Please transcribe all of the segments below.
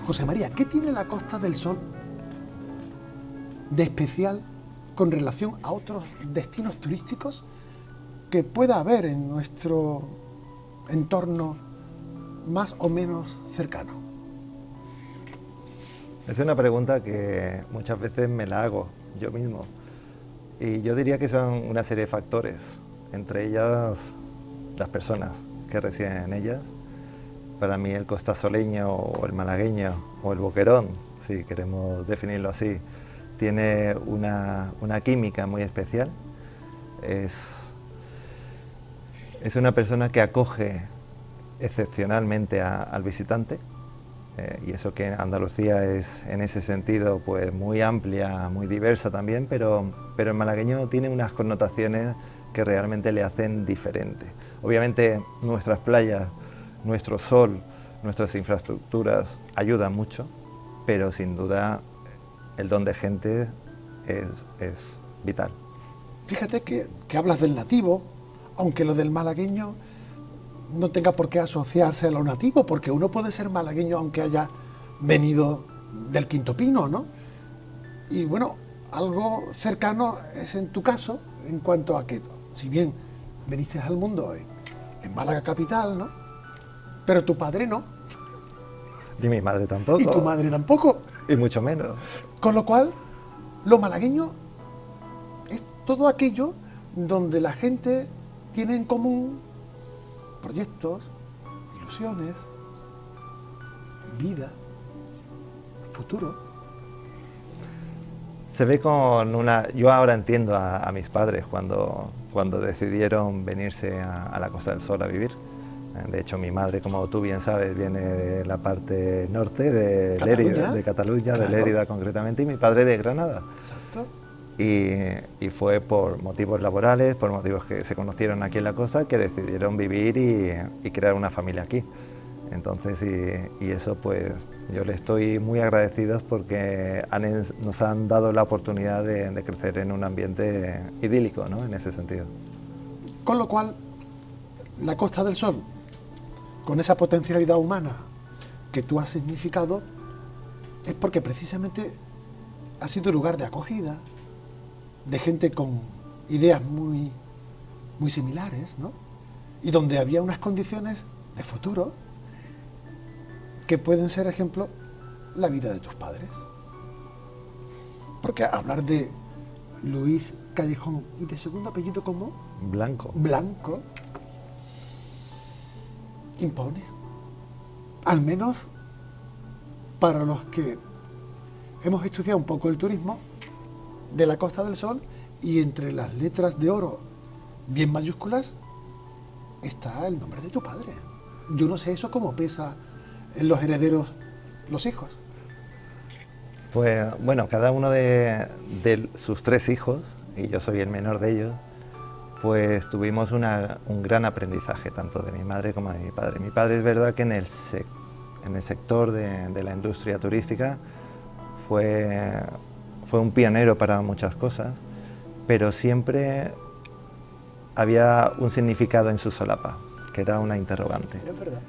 José María, ¿qué tiene la Costa del Sol de especial con relación a otros destinos turísticos que pueda haber en nuestro entorno más o menos cercano? Es una pregunta que muchas veces me la hago yo mismo. Y yo diría que son una serie de factores, entre ellas las personas que residen en ellas. Para mí el costasoleño o el malagueño o el boquerón, si queremos definirlo así, tiene una química muy especial. Es una persona que acoge excepcionalmente al visitante, y eso que Andalucía es en ese sentido pues muy amplia, muy diversa también, pero el malagueño tiene unas connotaciones que realmente le hacen diferente. Obviamente nuestras playas, nuestro sol, nuestras infraestructuras ayudan mucho, pero sin duda el don de gente es vital. Fíjate que hablas del nativo, aunque lo del malagueño no tenga por qué asociarse a lo nativo, porque uno puede ser malagueño aunque haya venido del Quinto Pino, ¿no? Y bueno, algo cercano es en tu caso, en cuanto a que, si bien viniste al mundo en Málaga capital, ¿no? Pero tu padre no. Y mi madre tampoco. Y tu madre tampoco. Y mucho menos. Con lo cual, lo malagueño es todo aquello donde la gente tiene en común proyectos, ilusiones, vida, futuro. Se ve con una... Yo ahora entiendo a mis padres cuando decidieron venirse a la Costa del Sol a vivir. De hecho, mi madre, como tú bien sabes, viene de la parte norte de Lérida, de Cataluña, claro, de Lérida concretamente, y mi padre de Granada. Exacto. Y fue por motivos laborales, por motivos que se conocieron aquí en la costa, que decidieron vivir y crear una familia aquí. Entonces, y eso pues yo le estoy muy agradecido porque nos han dado la oportunidad de crecer en un ambiente idílico, ¿no? En ese sentido. Con lo cual, la Costa del Sol, con esa potencialidad humana que tú has significado, es porque precisamente ha sido lugar de acogida, de gente con ideas muy similares, ¿no? Y donde había unas condiciones de futuro que pueden ser, ejemplo, la vida de tus padres. Porque hablar de Luis Callejón y de segundo apellido, ¿cómo? Blanco. Blanco. Impone. Al menos para los que hemos estudiado un poco el turismo de la Costa del Sol, y entre las letras de oro bien mayúsculas está el nombre de tu padre. Yo no sé eso cómo pesa en los herederos, los hijos. Pues bueno, cada uno de sus 3 hijos, y yo soy el menor de ellos, pues tuvimos un gran aprendizaje, tanto de mi madre como de mi padre. Mi padre, es verdad que en el sector de la industria turística fue un pionero para muchas cosas, pero siempre había un significado en su solapa, que era una interrogante. Es verdad.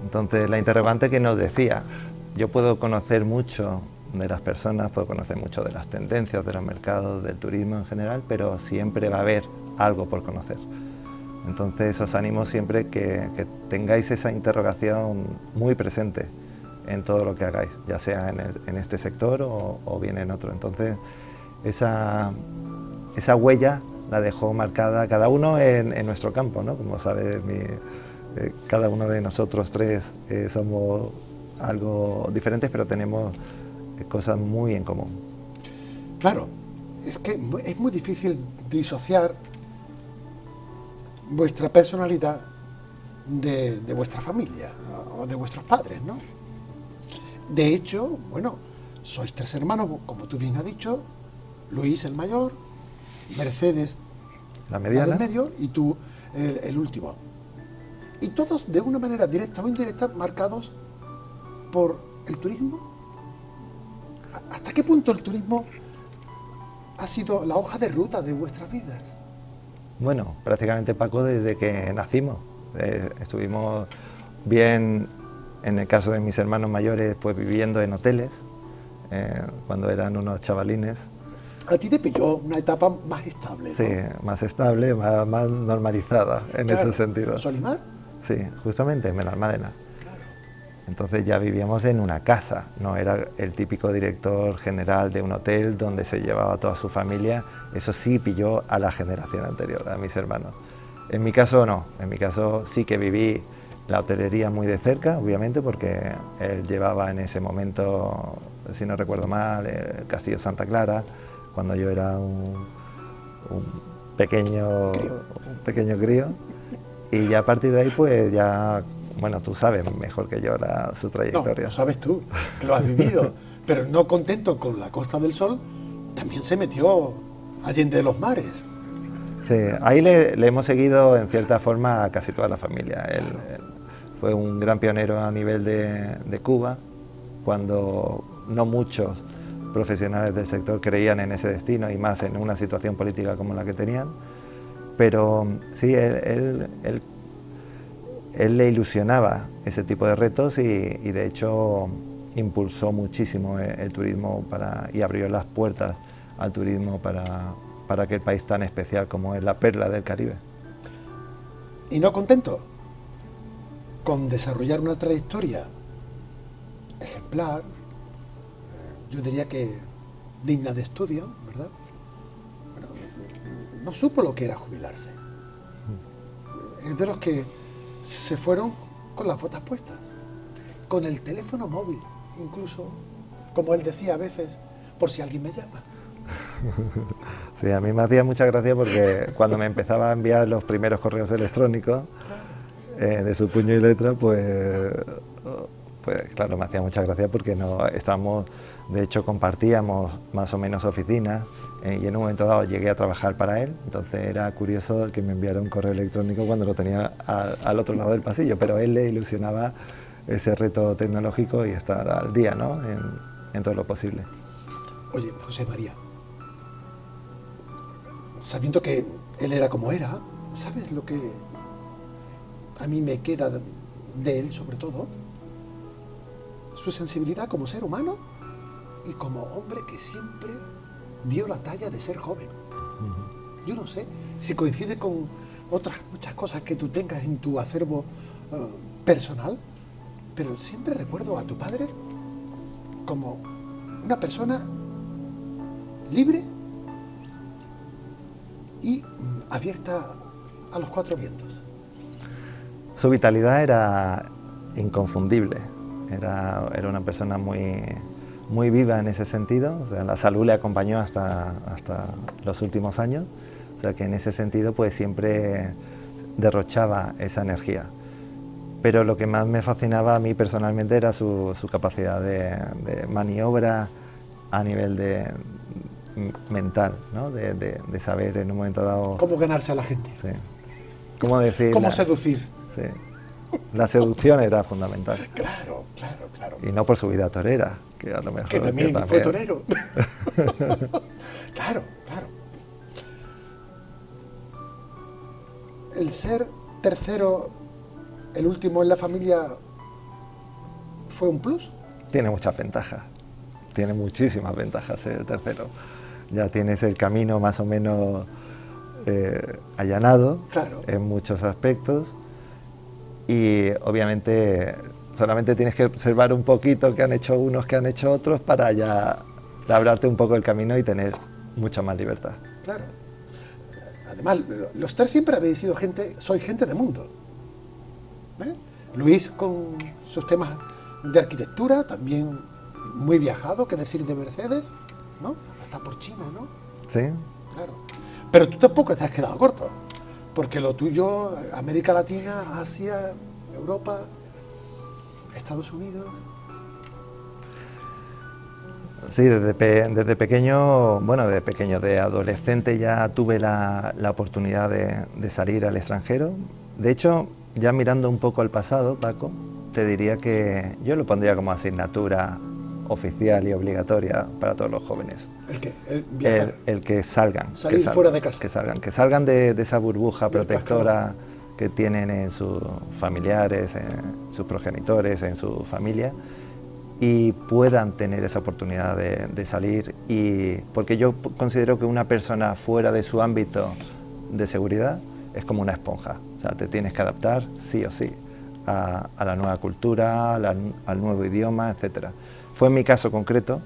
Entonces, la interrogante que nos decía: yo puedo conocer mucho de las personas, puedo conocer mucho de las tendencias, de los mercados, del turismo en general, pero siempre va a haber algo por conocer. Entonces, os animo siempre que tengáis esa interrogación muy presente en todo lo que hagáis, ya sea en este sector o bien en otro. Entonces, esa huella la dejó marcada cada uno en nuestro campo, ¿no? Como sabes, cada uno de nosotros 3 somos algo diferentes, pero tenemos cosas muy en común. Claro, es que es muy difícil disociar vuestra personalidad de vuestra familia o de vuestros padres, ¿no? De hecho, bueno, sois 3 hermanos, como tú bien has dicho, Luis el mayor, Mercedes La mediana. del medio y tú el último. Y todos de una manera directa o indirecta marcados por el turismo. ¿Hasta qué punto el turismo ha sido la hoja de ruta de vuestras vidas? Bueno, prácticamente, Paco, desde que nacimos. Estuvimos bien, en el caso de mis hermanos mayores, pues viviendo en hoteles, cuando eran unos chavalines. A ti te pilló una etapa más estable, ¿no? Sí, más estable, más normalizada en Claro. ese sentido. ¿Solimar? Sí, justamente en Benalmádena. Claro. Entonces ya vivíamos en una casa, no era el típico director general de un hotel donde se llevaba a toda su familia. Eso sí pilló a la generación anterior, a mis hermanos. En mi caso no, en mi caso sí que viví la hotelería muy de cerca, obviamente, porque él llevaba en ese momento, si no recuerdo mal, el Castillo Santa Clara, cuando yo era un pequeño crío. Y ya a partir de ahí, pues ya, bueno, tú sabes mejor que yo su No, trayectoria. lo sabes tú, que lo has vivido. Pero no contento con la Costa del Sol, también se metió allende de los mares. Sí, ahí le hemos seguido en cierta forma a casi toda la familia. Él fue un gran pionero a nivel de Cuba, cuando no muchos profesionales del sector creían en ese destino y más en una situación política como la que tenían. Pero sí, él le ilusionaba ese tipo de retos y de hecho impulsó muchísimo el turismo y abrió las puertas al turismo para aquel país tan especial como es la perla del Caribe. Y no contento con desarrollar una trayectoria ejemplar, yo diría que digna de estudio, ¿verdad? Bueno, no supo lo que era jubilarse. Es de los que se fueron con las botas puestas, con el teléfono móvil, incluso, como él decía a veces, por si alguien me llama. Sí, a mí me hacía mucha gracia porque cuando me empezaba a enviar los primeros correos electrónicos de su puño y letra, pues claro, me hacía mucha gracia porque de hecho compartíamos más o menos oficinas y en un momento dado llegué a trabajar para él, entonces era curioso que me enviara un correo electrónico cuando lo tenía al otro lado del pasillo, pero a él le ilusionaba ese reto tecnológico y estar al día, ¿no? en todo lo posible. Oye, José María, sabiendo que él era como era, ¿sabes lo que a mí me queda de él, sobre todo? Su sensibilidad como ser humano y como hombre que siempre dio la talla de ser joven. Yo no sé si coincide con otras muchas cosas que tú tengas en tu acervo personal, pero siempre recuerdo a tu padre como una persona libre y abierta a los 4 vientos. Su vitalidad era inconfundible, era una persona muy viva en ese sentido, o sea, la salud le acompañó hasta los últimos años, o sea que en ese sentido pues siempre derrochaba esa energía. Pero lo que más me fascinaba a mí personalmente era su capacidad de maniobra a nivel mental, ¿no? de saber en un momento dado... Cómo ganarse a la gente. Sí. ¿Cómo decir? Cómo seducir. Sí. La seducción era fundamental. Claro, claro, claro. Y no por su vida torera, que a lo mejor... Que también fue torero. Claro, claro. El ser tercero, el último en la familia, ¿fue un plus? Tiene muchas ventajas, tiene muchísimas ventajas ser el tercero. Ya tienes el camino más o menos allanado, claro, en muchos aspectos y obviamente solamente tienes que observar un poquito qué han hecho unos, qué han hecho otros para ya labrarte un poco el camino y tener mucha más libertad. Claro. Además, los 3 siempre habéis sido soy gente de mundo. Luis con sus temas de arquitectura, también muy viajado, qué decir de Mercedes, ¿no? Hasta por China, ¿no? ¿Sí? Claro. Pero tú tampoco te has quedado corto, porque lo tuyo, América Latina, Asia, Europa, Estados Unidos... Sí, desde pequeño, bueno, desde pequeño, de adolescente ya tuve la oportunidad de salir al extranjero. De hecho, ya mirando un poco al pasado, Paco, te diría que yo lo pondría como asignatura oficial y obligatoria para todos los jóvenes. ¿El qué? El viajar. El que salgan. Salir fuera de casa. Que salgan de esa burbuja protectora que tienen en sus familiares, en sus progenitores, en su familia, y puedan tener esa oportunidad de salir, y porque yo considero que una persona fuera de su ámbito de seguridad es como una esponja, o sea, te tienes que adaptar sí o sí a la nueva cultura, al nuevo idioma, etcétera. Fue en mi caso concreto,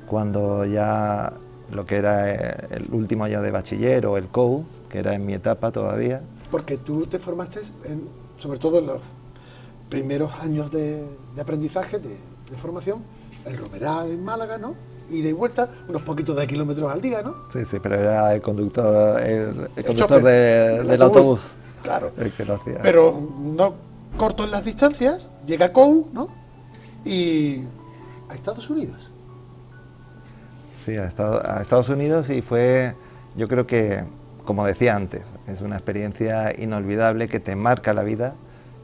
cuando ya lo que era el último año de bachiller o el COU, que era en mi etapa todavía. Porque tú te formaste, sobre todo en los primeros años de aprendizaje, de formación, el Romeral en Málaga, ¿no? Y de vuelta, unos poquitos de kilómetros al día, ¿no? Sí, pero era el conductor, el conductor chofer, del autobús. Claro. El que lo hacía. Pero no corto en las distancias, llega a COU, ¿no? Y a Estados Unidos. Sí, a Estados Unidos, y fue, yo creo que, como decía antes, es una experiencia inolvidable que te marca la vida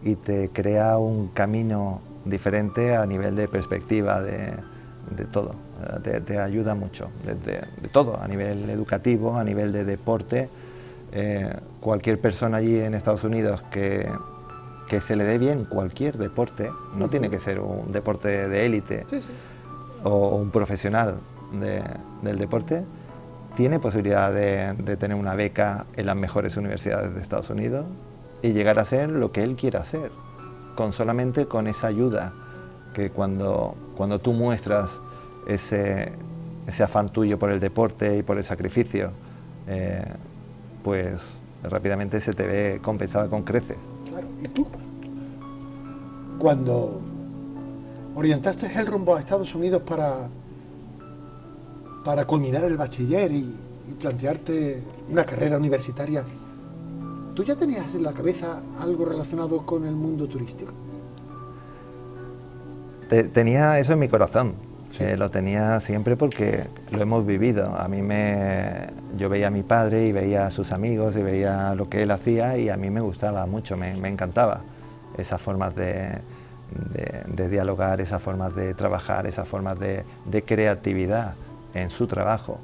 y te crea un camino diferente a nivel de perspectiva de todo, te ayuda mucho, de todo, a nivel educativo, a nivel de deporte. Cualquier persona allí en Estados Unidos que se le dé bien cualquier deporte, no tiene que ser un deporte de élite, sí, sí, o un profesional del deporte, tiene posibilidad de tener una beca en las mejores universidades de Estados Unidos y llegar a ser lo que él quiera ser, solamente con esa ayuda, que cuando tú muestras ese afán tuyo por el deporte y por el sacrificio, pues rápidamente se te ve compensada con creces. Claro. ¿Y tú, cuando orientaste el rumbo a Estados Unidos para culminar el bachiller y plantearte una carrera universitaria, tú ya tenías en la cabeza algo relacionado con el mundo turístico? Tenía eso en mi corazón, Sí. Lo tenía siempre porque lo hemos vivido. Yo veía a mi padre y veía a sus amigos y veía lo que él hacía, y a mí me gustaba mucho, me encantaba esas formas de dialogar, esas formas de trabajar, esas formas de creatividad en su trabajo.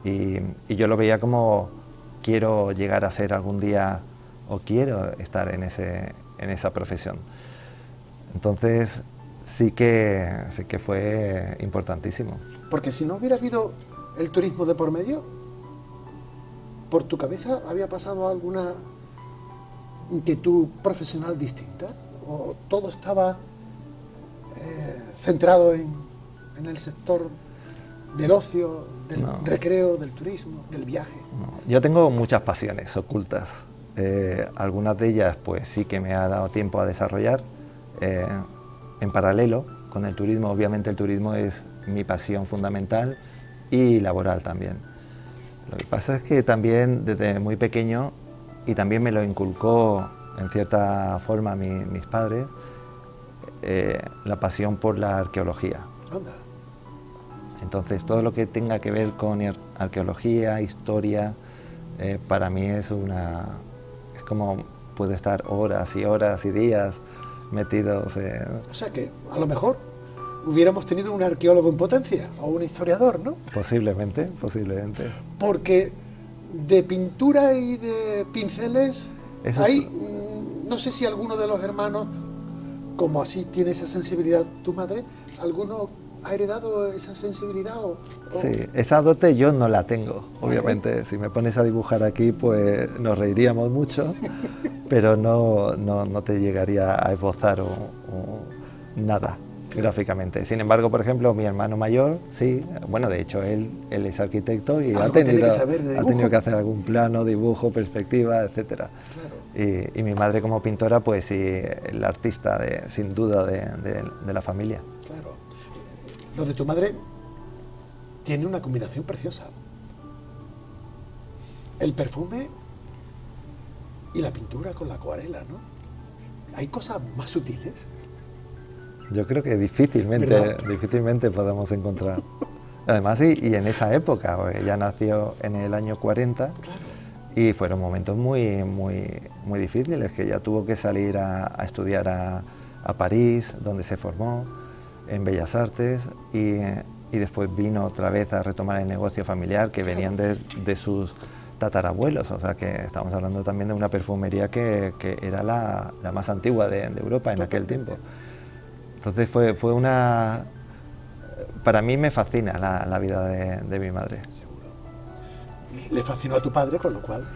Y yo lo veía como, quiero llegar a ser algún día, o quiero estar en esa profesión. Entonces sí que fue importantísimo. Porque si no hubiera habido el turismo de por medio, ¿por tu cabeza había pasado alguna inquietud profesional distinta? ¿O todo estaba centrado en el sector del ocio, del recreo, del turismo, del viaje? No. Yo tengo muchas pasiones ocultas. Algunas de ellas pues sí que me ha dado tiempo a desarrollar. En paralelo con el turismo, obviamente el turismo es mi pasión fundamental y laboral también. Lo que pasa es que también desde muy pequeño, y también me lo inculcó en cierta forma mis padres, la pasión por la arqueología. Anda. Entonces todo lo que tenga que ver con arqueología, historia, para mí es como puedo estar horas y horas y días metidos. O sea que a lo mejor hubiéramos tenido un arqueólogo en potencia o un historiador, ¿no? Posiblemente. Porque de pintura y de pinceles hay, no sé si alguno de los hermanos, como así tiene esa sensibilidad tu madre, ¿alguno ha heredado esa sensibilidad? Sí, esa dote yo no la tengo, obviamente. Si me pones a dibujar aquí, pues nos reiríamos mucho, pero no te llegaría a esbozar nada gráficamente. Sin embargo, por ejemplo, mi hermano mayor, sí, bueno, de hecho él es arquitecto y ha tenido que hacer algún plano, dibujo, perspectiva, etcétera. Claro. Y mi madre como pintora, pues sí, el artista sin duda de la familia. Lo de tu madre tiene una combinación preciosa. el perfume y la pintura con la acuarela, ¿no? Hay cosas más sutiles. Yo creo que difícilmente, ¿Verdad? difícilmente podamos encontrar. Además, y en esa época, porque ella nació en el año 40 Claro. y fueron momentos muy difíciles, que ella tuvo que salir a estudiar a París, donde se formó, en Bellas Artes, y después vino otra vez a retomar el negocio familiar, que venían de sus tatarabuelos, o sea que estamos hablando también de una perfumería que era la más antigua de Europa en aquel tiempo. Entonces fue una... Para mí me fascina la vida de mi madre. Seguro. Le fascinó a tu padre, con lo cual...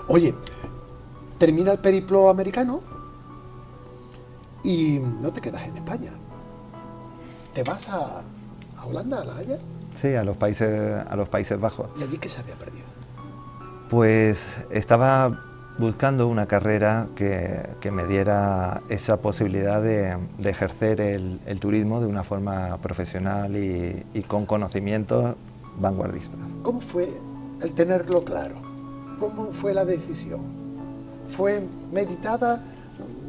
Oye, termina el periplo americano y no te quedas en España. Te vas a Holanda, a La Haya, Sí, a los Países Bajos. y allí ¿qué se había perdido? Pues estaba buscando una carrera que me diera esa posibilidad de ejercer el turismo de una forma profesional y con conocimientos vanguardistas. ¿Cómo fue el tenerlo claro? ¿Cómo fue la decisión? ¿Fue meditada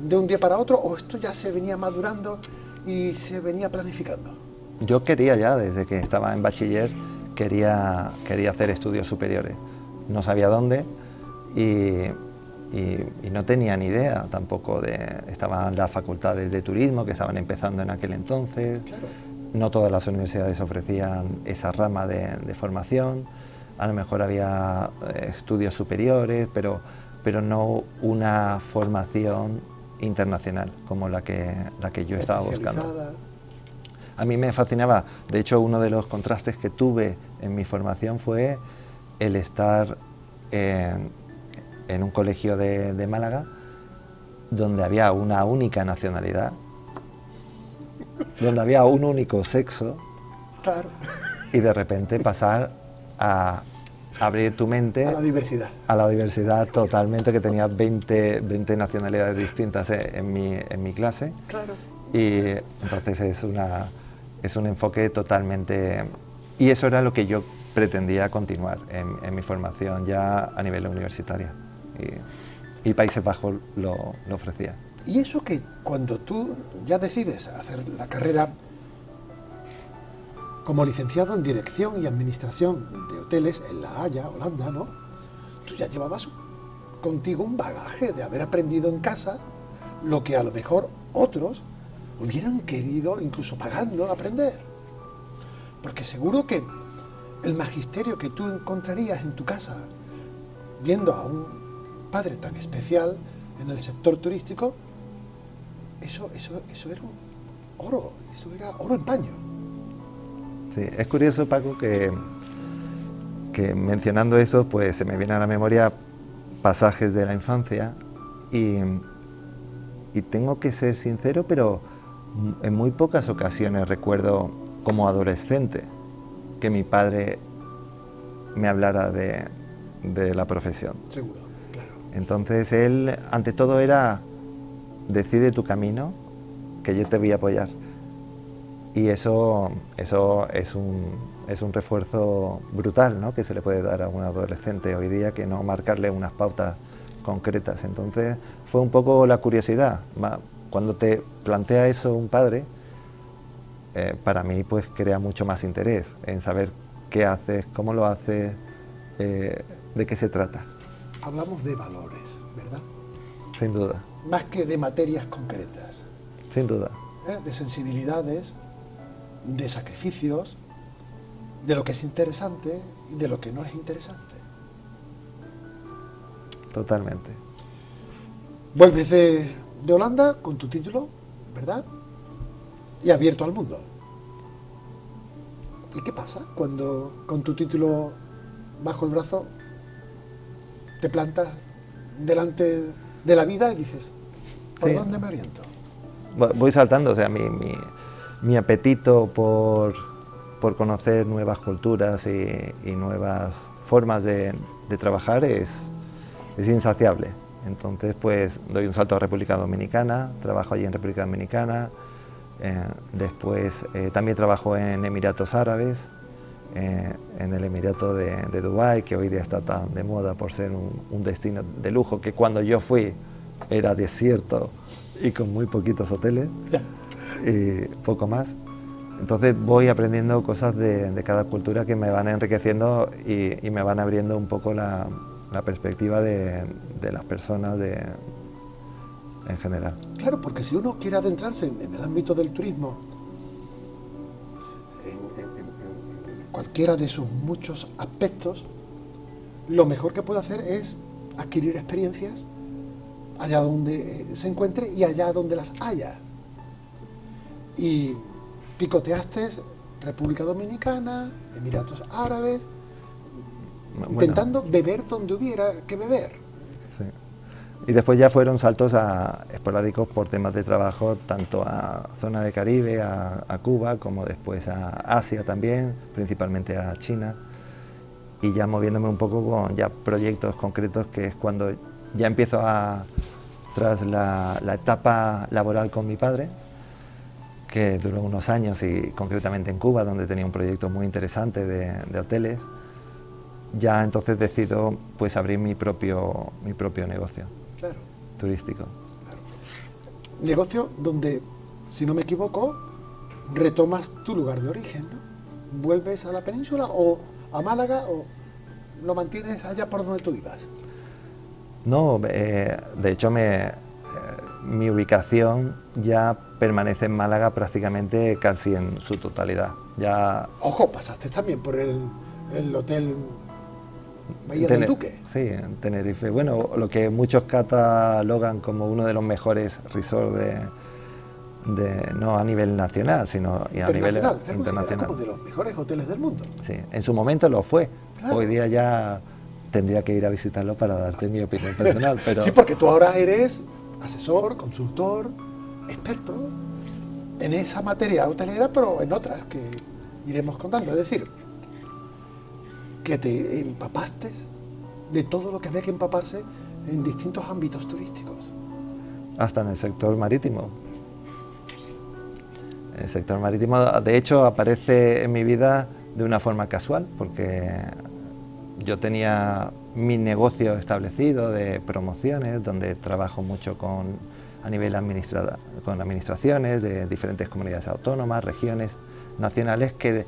de un día para otro o esto ya se venía madurando y se venía planificando? Yo quería ya, desde que estaba en bachiller, quería hacer estudios superiores. No sabía dónde y no tenía ni idea tampoco estaban las facultades de turismo que estaban empezando en aquel entonces. Claro. No todas las universidades ofrecían esa rama de formación. A lo mejor había estudios superiores, pero no una formación internacional como la que yo estaba buscando. Especializada. A mí me fascinaba, de hecho uno de los contrastes que tuve en mi formación fue el estar en un colegio de Málaga donde había una única nacionalidad, donde había un único sexo, Claro. y de repente pasar a abrir tu mente A la diversidad. a la diversidad totalmente, que tenía 20 nacionalidades distintas en mi clase. Claro. Y entonces es un enfoque totalmente... Y eso era lo que yo pretendía continuar en mi formación ya a nivel universitario. Y Países Bajos lo ofrecía. Y eso que cuando tú ya decides hacer la carrera como licenciado en Dirección y Administración de Hoteles en La Haya, Holanda, ¿no? Tú ya llevabas contigo un bagaje de haber aprendido en casa lo que a lo mejor otros hubieran querido, incluso pagando, aprender. Porque seguro que el magisterio que tú encontrarías en tu casa, viendo a un padre tan especial en el sector turístico, eso era un oro, eso era oro en paño. Sí, es curioso, Paco, que mencionando eso, pues se me vienen a la memoria pasajes de la infancia y tengo que ser sincero, pero en muy pocas ocasiones recuerdo como adolescente que mi padre me hablara de la profesión. Seguro, claro. Entonces él, ante todo, era: decide tu camino, que yo te voy a apoyar. Y eso es un refuerzo brutal, ¿no?, que se le puede dar a un adolescente hoy día, que no marcarle unas pautas concretas. Entonces fue un poco la curiosidad. Cuando te plantea eso un padre, para mí pues crea mucho más interés en saber qué haces, cómo lo haces, de qué se trata. Hablamos de valores, ¿verdad? Sin duda, Más que de materias concretas, sin duda. de sensibilidades, de sacrificios, de lo que es interesante y de lo que no es interesante. Totalmente. Vuelves de Holanda con tu título, ¿verdad? Y abierto al mundo. ¿Y qué pasa cuando con tu título bajo el brazo te plantas delante de la vida y dices, ¿por Sí. dónde me oriento? Voy saltando, o sea, mi apetito por conocer nuevas culturas y nuevas formas de trabajar es insaciable. Entonces, pues doy un salto a República Dominicana, trabajo allí en República Dominicana, después también trabajo en Emiratos Árabes, en el Emirato de Dubái, que hoy día está tan de moda por ser un destino de lujo, que cuando yo fui era desierto y con muy poquitos hoteles, y poco más. Entonces voy aprendiendo cosas de cada cultura que me van enriqueciendo y me van abriendo un poco la perspectiva de las personas en general. Claro, porque si uno quiere adentrarse en el ámbito del turismo, en cualquiera de sus muchos aspectos, lo mejor que puede hacer es adquirir experiencias allá donde se encuentre y allá donde las haya. Y picoteaste República Dominicana, Emiratos Árabes, intentando beber donde hubiera que beber. Sí. Y después ya fueron saltos esporádicos por temas de trabajo, tanto a zona de Caribe, a Cuba, como después a Asia también, principalmente a China, y ya moviéndome un poco con ya proyectos concretos, que es cuando ya empiezo tras la etapa laboral con mi padre, que duró unos años, y concretamente en Cuba, donde tenía un proyecto muy interesante de hoteles, ya entonces decido pues abrir mi propio negocio. Claro. Turístico. Claro. Negocio donde, si no me equivoco, retomas tu lugar de origen, ¿no? ¿Vuelves a la península o a Málaga o lo mantienes allá por donde tú ibas? No, de hecho mi ubicación ya permanece en Málaga prácticamente casi en su totalidad. Ya... Ojo, pasaste también por el hotel Bahía del Duque. Sí, en Tenerife. Bueno, lo que muchos catalogan como uno de los mejores resorts no a nivel nacional, sino a nivel internacional. Como de los mejores hoteles del mundo. Sí, en su momento lo fue. Claro. Hoy día ya tendría que ir a visitarlo para darte mi opinión personal. Pero... Sí, porque tú ahora eres asesor, consultor, experto en esa materia hotelera, pero en otras que iremos contando. Es decir, que te empapaste de todo lo que había que empaparse en distintos ámbitos turísticos. Hasta en el sector marítimo. El sector marítimo, de hecho, aparece en mi vida de una forma casual, porque yo tenía mi negocio establecido de promociones, donde trabajo mucho con administraciones de diferentes comunidades autónomas, regiones, nacionales, que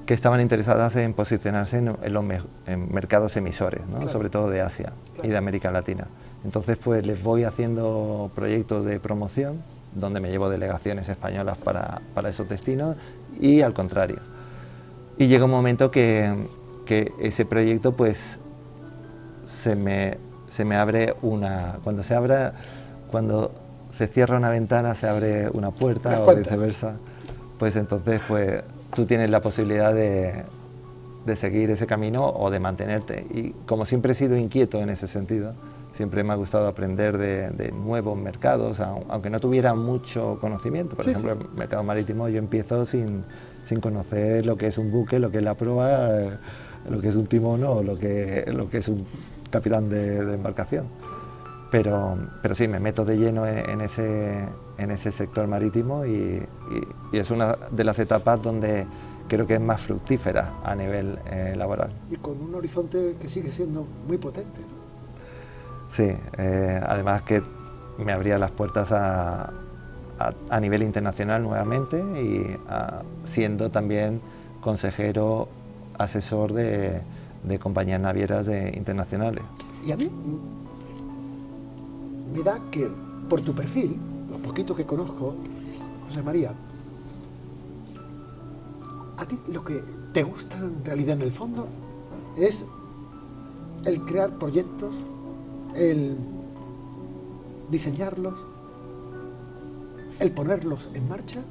estaban interesadas en posicionarse en mercados emisores, ¿no? Claro. Sobre todo de Asia, claro, y de América Latina. Entonces pues les voy haciendo proyectos de promoción donde me llevo delegaciones españolas para esos destinos, y al contrario. Y llega un momento que ese proyecto pues se me abre cuando se cierra una ventana se abre una puerta, o viceversa. Pues entonces pues tú tienes la posibilidad de seguir ese camino o de mantenerte. Y como siempre he sido inquieto en ese sentido, siempre me ha gustado aprender de nuevos mercados, aunque no tuviera mucho conocimiento. Por ejemplo, el mercado marítimo, yo empiezo sin conocer lo que es un buque, lo que es la proa, lo que es un timón o lo que es un capitán de embarcación. Pero sí, me meto de lleno en ese sector marítimo, y es una de las etapas donde creo que es más fructífera a nivel laboral. Y con un horizonte que sigue siendo muy potente, ¿no? Sí, además que me abría las puertas a nivel internacional nuevamente, y siendo también consejero, asesor de compañías navieras internacionales. Y a mí me da que, por tu perfil, lo poquito que conozco, José María, a ti lo que te gusta en realidad en el fondo es el crear proyectos, el diseñarlos, el ponerlos en marcha,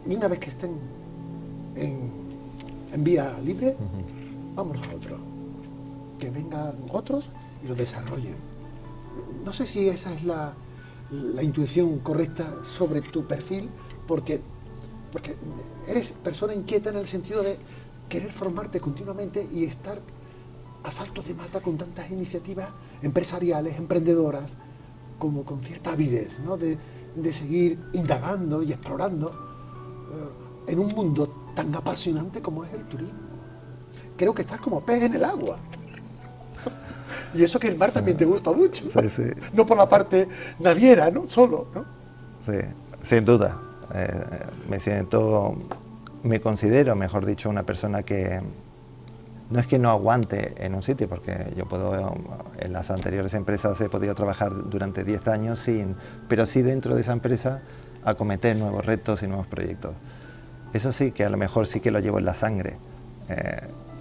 y una vez que estén en vía libre, vámonos a otro, que vengan otros y lo desarrollen. No sé si esa es la intuición correcta sobre tu perfil, porque eres persona inquieta en el sentido de querer formarte continuamente y estar a saltos de mata con tantas iniciativas empresariales, emprendedoras, como con cierta avidez, ¿no? de seguir indagando y explorando en un mundo tan apasionante como es el turismo. creo que estás como pez en el agua. Y eso que el mar también te gusta mucho. Sí, sí. No por la parte naviera, ¿no? Solo, ¿no? Sí, sin duda. Me considero, mejor dicho, una persona que no es que no aguante en un sitio, porque yo en las anteriores empresas he podido trabajar durante 10 años pero sí dentro de esa empresa acometer nuevos retos y nuevos proyectos. Eso sí, que a lo mejor sí que lo llevo en la sangre,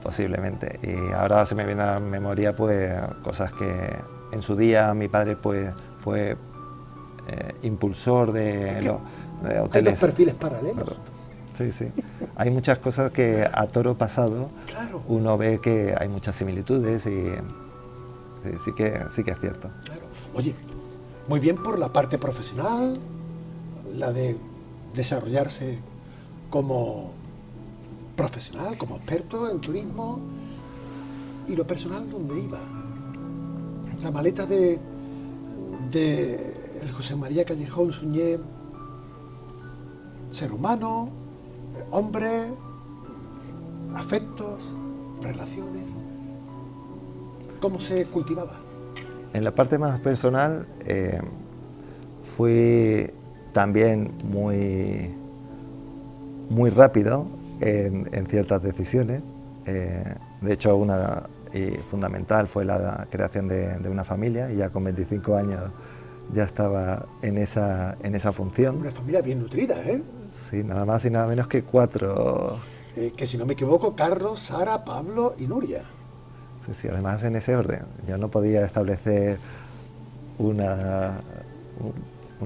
posiblemente. Y ahora se me viene a la memoria pues cosas que en su día mi padre pues fue impulsor de hoteles. Hay dos perfiles paralelos. Claro. Sí, sí. Hay muchas cosas que a toro pasado claro. Uno ve que hay muchas similitudes y sí que es cierto. Claro. Oye, muy bien por la parte profesional, la de desarrollarse como profesional, como experto en turismo, y lo personal, ¿dónde iba? La maleta de el José María Callejón Suñé, ser humano, hombre, afectos, relaciones. ¿Cómo se cultivaba? En la parte más personal fui también muy rápido en ciertas decisiones. De hecho, una fundamental fue la creación de una familia, y ya con 25 años ya estaba en esa función. Una familia bien nutrida, ¿eh? Sí, nada más y nada menos que 4. Que si no me equivoco, Carlos, Sara, Pablo y Nuria. Sí, sí, además en ese orden. Yo no podía establecer un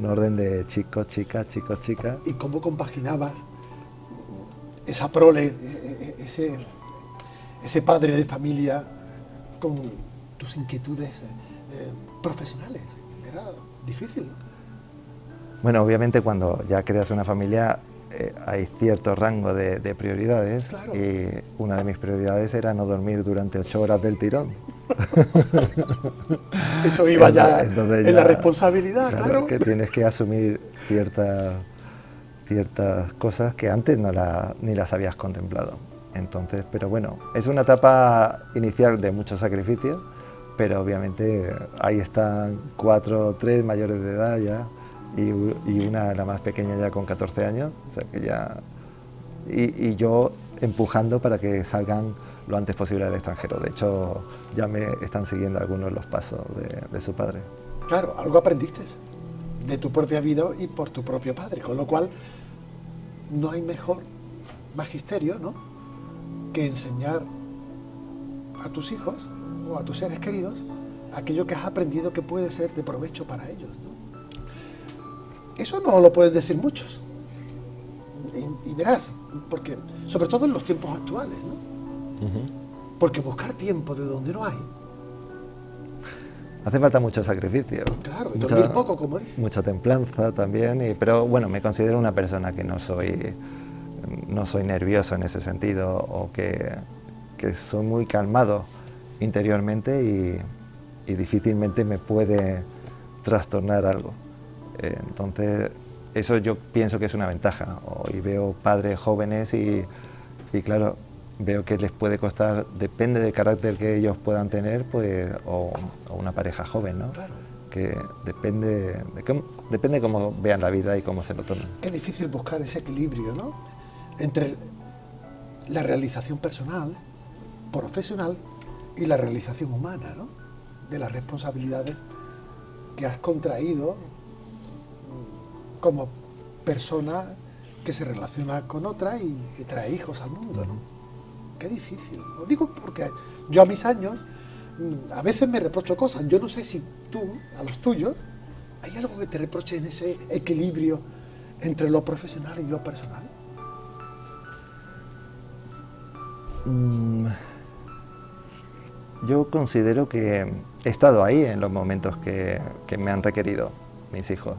orden de chicos, chicas, chicos, chicas. ¿Y cómo compaginabas esa prole, ese padre de familia con tus inquietudes profesionales? Era difícil, ¿no? Bueno, obviamente cuando ya creas una familia hay cierto rango de prioridades. Claro. Y una de mis prioridades era no dormir durante 8 horas del tirón. Eso iba entonces en la responsabilidad, claro. Que tienes que asumir ciertas cosas que antes ni las habías contemplado. Entonces, pero bueno, es una etapa inicial de mucho sacrificio, pero obviamente ahí están 3 mayores de edad ya, y una, la más pequeña, ya con 14 años, o sea que ya... Y yo empujando para que salgan lo antes posible al extranjero. De hecho, ya me están siguiendo algunos de los pasos de su padre. Claro, algo aprendiste de tu propia vida y por tu propio padre, con lo cual no hay mejor magisterio, ¿no?, que enseñar a tus hijos o a tus seres queridos aquello que has aprendido que puede ser de provecho para ellos, ¿no? Eso no lo pueden decir muchos. Y verás, porque sobre todo en los tiempos actuales, ¿no? Uh-huh. Porque buscar tiempo de donde no hay. Hace falta mucho sacrificio. Claro, y dormir poco, como dices. Mucha templanza también, pero bueno, me considero una persona que no soy nervioso en ese sentido, o que soy muy calmado interiormente y difícilmente me puede trastornar algo. Entonces, eso yo pienso que es una ventaja. Hoy veo padres jóvenes y claro, veo que les puede costar, depende del carácter que ellos puedan tener, pues, o una pareja joven, ¿no? Claro. Que depende cómo vean la vida y cómo se lo tomen. Es difícil buscar ese equilibrio, ¿no?, entre la realización personal, profesional, y la realización humana, ¿no?, de las responsabilidades que has contraído como persona que se relaciona con otra y que trae hijos al mundo, ¿no? Qué difícil. Lo digo porque yo a mis años a veces me reprocho cosas. Yo no sé si tú, a los tuyos, hay algo que te reproche en ese equilibrio entre lo profesional y lo personal. Yo considero que he estado ahí en los momentos que me han requerido mis hijos.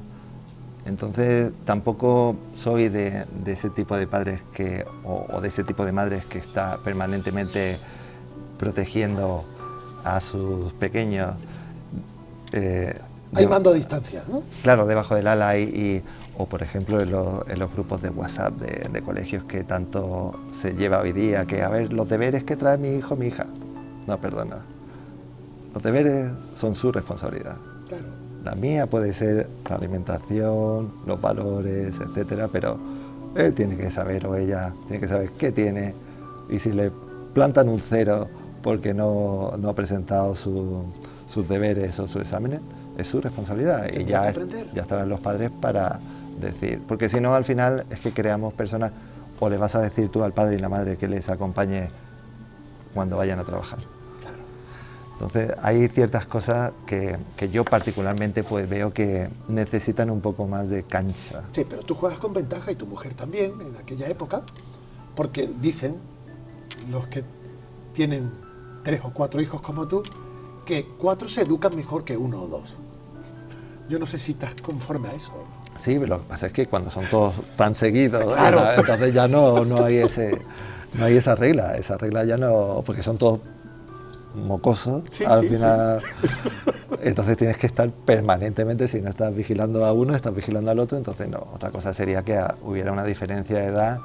Entonces tampoco soy de ese tipo de padres o de ese tipo de madres que está permanentemente protegiendo a sus pequeños. Hay mando a distancia, ¿no? Claro, debajo del ala o por ejemplo en los grupos de WhatsApp de colegios que tanto se lleva hoy día, que a ver, los deberes que trae mi hijo o mi hija. No, perdona. Los deberes son su responsabilidad. Claro. La mía puede ser la alimentación, los valores, etcétera, pero él tiene que saber, o ella tiene que saber qué tiene, y si le plantan un 0 porque no ha presentado sus deberes o sus exámenes, es su responsabilidad. Y ya estarán los padres para decir, porque si no, al final es que creamos personas, o le vas a decir tú al padre y la madre que les acompañe cuando vayan a trabajar. Claro. Entonces hay ciertas cosas que yo particularmente pues veo que necesitan un poco más de cancha. Sí, pero tú juegas con ventaja y tu mujer también en aquella época, porque dicen los que tienen 3 o 4 hijos como tú, que 4 se educan mejor que 1 o 2. Yo no sé si estás conforme a eso, ¿no? Sí, pero lo que pasa es que cuando son todos tan seguidos, claro, entonces ya no hay esa regla ya no, porque son todos mocosos, sí, al final, sí. Entonces tienes que estar permanentemente, si no estás vigilando a uno, estás vigilando al otro, entonces no. Otra cosa sería que hubiera una diferencia de edad,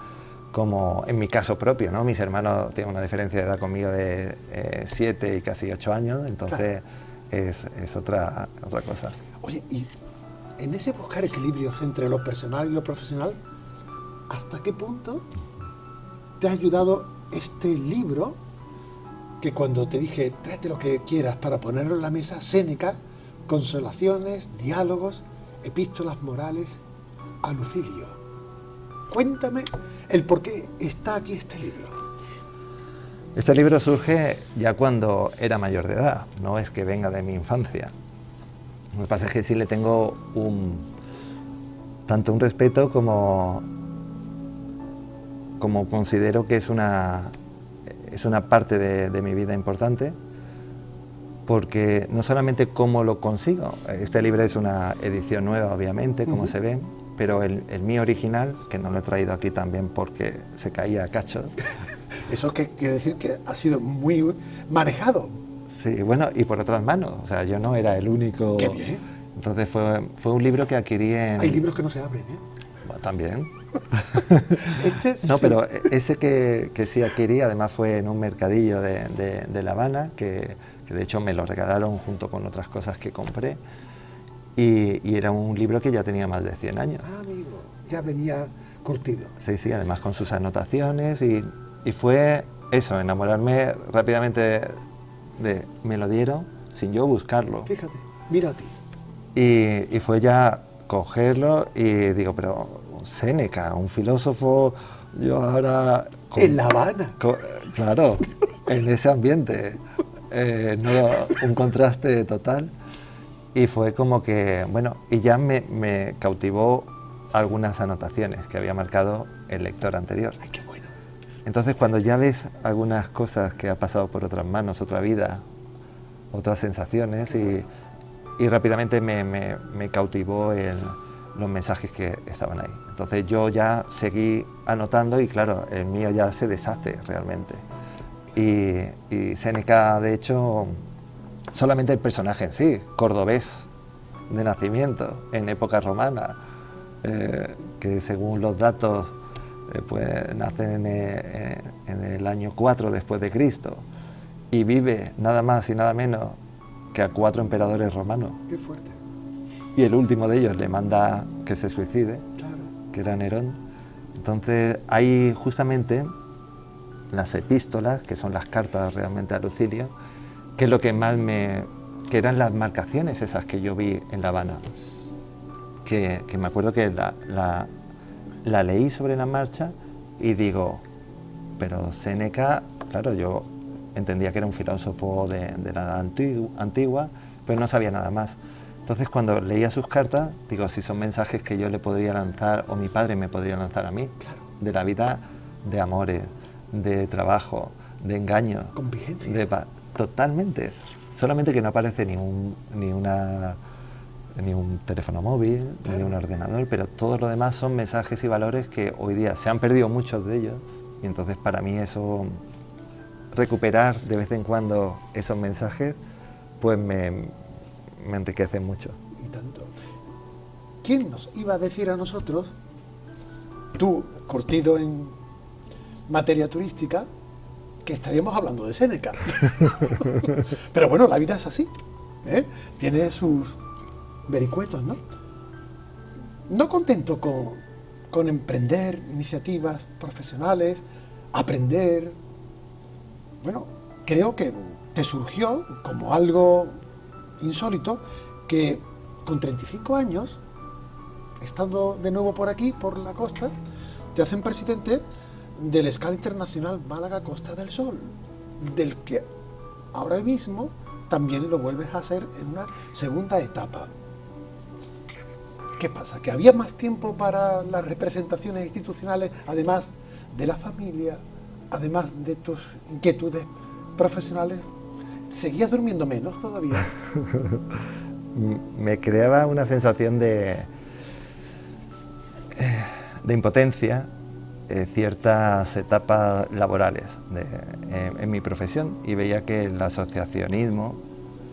como en mi caso propio, ¿no? Mis hermanos tienen una diferencia de edad conmigo de 7 y casi 8 años, entonces claro. es otra cosa. Oye, y en ese buscar equilibrios entre lo personal y lo profesional, ¿hasta qué punto te ha ayudado este libro? Que cuando te dije, tráete lo que quieras para ponerlo en la mesa, Séneca, consolaciones, diálogos, epístolas morales a Lucilio. Cuéntame el por qué está aquí este libro. Este libro surge ya cuando era mayor de edad, no es que venga de mi infancia. Lo que pasa es que sí le tengo tanto un respeto como considero que es una parte de mi vida importante, porque no solamente cómo lo consigo, este libro es una edición nueva obviamente, como se ve, pero el mío original, que no lo he traído aquí también porque se caía a cachos. ¿Eso qué quiere decir? Que ha sido muy manejado. Sí, bueno, y por otras manos, o sea, yo no era el único. ¡Qué bien! Entonces fue un libro que adquirí en... Hay libros que no se abren, ¿eh? Bueno, también. No, sí. Pero ese que sí adquirí, además fue en un mercadillo de La Habana, que de hecho me lo regalaron junto con otras cosas que compré, y era un libro que ya tenía más de 100 años. Ah, amigo, ya venía curtido. Sí, además con sus anotaciones, y fue eso, enamorarme rápidamente me lo dieron sin yo buscarlo. Fíjate, mira a ti. Y fue ya cogerlo y digo, pero Séneca, un filósofo, yo ahora... En La Habana. Claro, en ese ambiente, un contraste total. Y fue como que, bueno, y ya me cautivó algunas anotaciones que había marcado el lector anterior. ¡Ay, qué bueno! Entonces cuando ya ves algunas cosas que ha pasado por otras manos, otra vida, otras sensaciones, y rápidamente me cautivó los mensajes que estaban ahí. Entonces yo ya seguí anotando y claro, el mío ya se deshace realmente. Y Séneca, de hecho, solamente el personaje en sí, cordobés de nacimiento, en época romana, que según los datos pues nace en el año 4 después de Cristo y vive nada más y nada menos que a 4 emperadores romanos. ¡Qué fuerte! Y el último de ellos le manda que se suicide, claro. Que era Nerón. Entonces hay justamente las epístolas, que son las cartas realmente a Lucilio, que es lo que más que eran las marcaciones esas que yo vi en La Habana, que me acuerdo que la leí sobre la marcha y digo, pero Séneca, claro, yo entendía que era un filósofo de la edad antigua, pero no sabía nada más. Entonces cuando leía sus cartas, digo, si son mensajes que yo le podría lanzar, o mi padre me podría lanzar a mí, claro. De la vida, de amores, de trabajo, de engaño. Con vigencia. Totalmente. Solamente que no aparece ni un teléfono móvil, claro. Ni un ordenador, pero todo lo demás son mensajes y valores que hoy día se han perdido muchos de ellos, y entonces para mí eso, recuperar de vez en cuando esos mensajes, pues me enriquece mucho. Y tanto. ¿quién nos iba a decir a nosotros, tú, curtido en materia turística, que estaríamos hablando de Séneca? Pero bueno, la vida es así, ¿eh? Tiene sus vericuetos, ¿no? No contento con emprender iniciativas profesionales, aprender, bueno, creo que te surgió como algo insólito que con 35 años, estando de nuevo por aquí, por la costa, te hacen presidente del Escala Internacional Málaga Costa del Sol, del que ahora mismo también lo vuelves a hacer en una segunda etapa. ¿Qué pasa? ¿Que había más tiempo para las representaciones institucionales, además de la familia, además de tus inquietudes profesionales? ¿Seguías durmiendo menos todavía? Me creaba una sensación de impotencia ciertas etapas laborales en mi profesión, y veía que el asociacionismo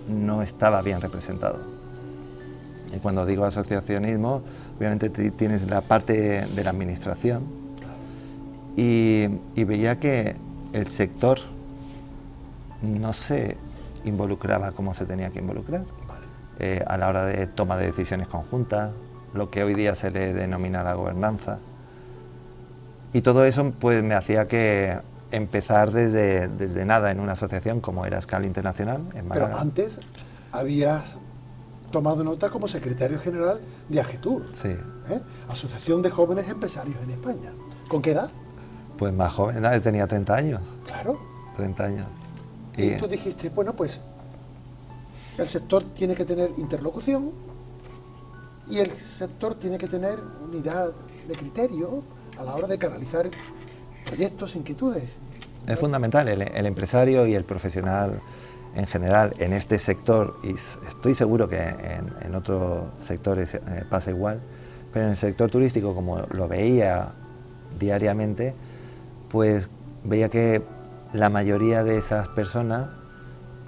no estaba bien representado. Y cuando digo asociacionismo, obviamente tienes la parte de la administración, y veía que el sector no se involucraba como se tenía que involucrar, a la hora de toma de decisiones conjuntas, lo que hoy día se le denomina la gobernanza. Y todo eso pues me hacía que empezar desde nada en una asociación como era Escala Internacional en Málaga. Pero antes habías tomado nota como secretario general de AGETUR, sí. Asociación de Jóvenes Empresarios en España. ¿Con qué edad? Pues más joven, tenía 30 años. Claro. 30 años. Y tú dijiste, bueno, pues el sector tiene que tener interlocución y el sector tiene que tener unidad de criterio a la hora de canalizar proyectos, inquietudes. Es fundamental el empresario y el profesional en general en este sector, y estoy seguro que en otros sectores pasa igual, pero en el sector turístico, como lo veía diariamente, pues veía que la mayoría de esas personas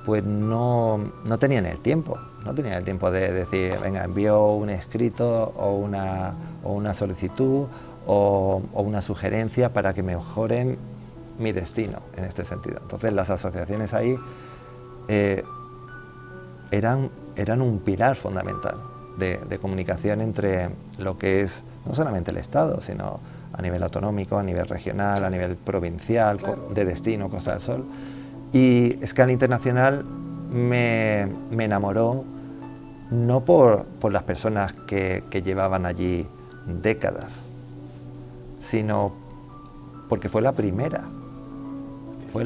pues no tenían el tiempo, de decir, venga, envío un escrito o una solicitud o una sugerencia para que mejoren mi destino en este sentido. Entonces las asociaciones ahí eran un pilar fundamental de comunicación entre lo que es no solamente el Estado, sino a nivel autonómico, a nivel regional, a nivel provincial, claro, de destino, Costa del Sol. Y Escala Internacional me enamoró no por las personas que llevaban allí décadas, sino porque fue la primera. Fue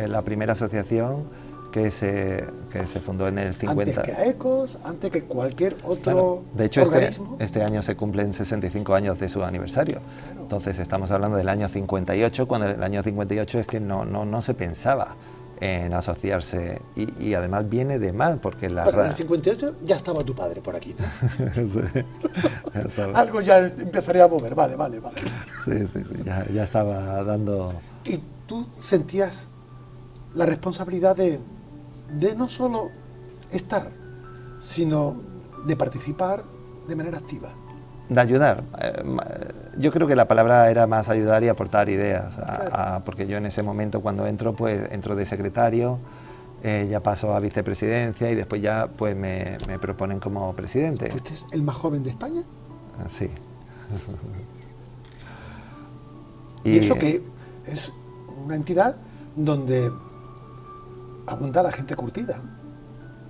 la primera asociación que se fundó en el 50. Antes que AECOS, antes que cualquier otro, claro. De hecho, organismo. Este año se cumplen 65 años de su aniversario. Claro. Entonces estamos hablando del año 58, cuando el año 58 es que no se pensaba en asociarse, y además viene de mal, porque en el 58 ya estaba tu padre por aquí, ¿no? Sí, algo ya empezaría a mover, vale. Sí, ya estaba dando... Y tú sentías la responsabilidad de no solo estar, sino de participar de manera activa. De ayudar. Yo creo que la palabra era más ayudar y aportar ideas, claro. Porque yo en ese momento, cuando entro, pues entro de secretario, ya paso a vicepresidencia y después ya pues me proponen como presidente. ¿Fuiste el más joven de España? Sí. Y eso que es una entidad donde abunda la gente curtida.